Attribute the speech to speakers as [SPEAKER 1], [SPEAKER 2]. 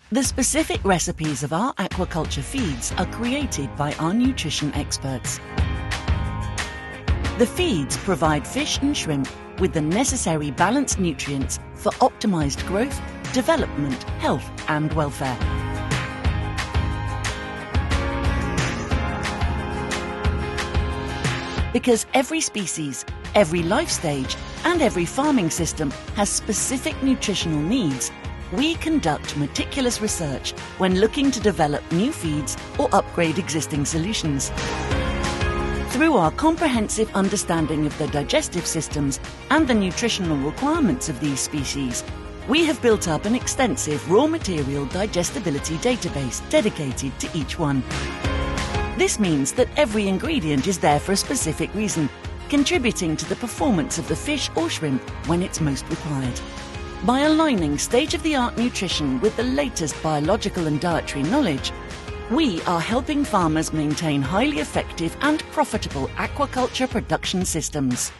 [SPEAKER 1] The specific recipes of our aquaculture feeds are created by our nutrition experts. The feeds provide fish and shrimp with the necessary balanced nutrients for optimized growth, development, health and welfare. Because every species, every life stage and every farming system has specific nutritional needs, we conduct meticulous research when looking to develop new feeds or upgrade existing solutions. Through our comprehensive understanding of the digestive systems and the nutritional requirements of these species, we have built up an extensive raw material digestibility database dedicated to each one. This means that every ingredient is there for a specific reason, contributing to the performance of the fish or shrimp when it's most required. By aligning state-of-the-art nutrition with the latest biological and dietary knowledge, we are helping farmers maintain highly effective and profitable aquaculture production systems.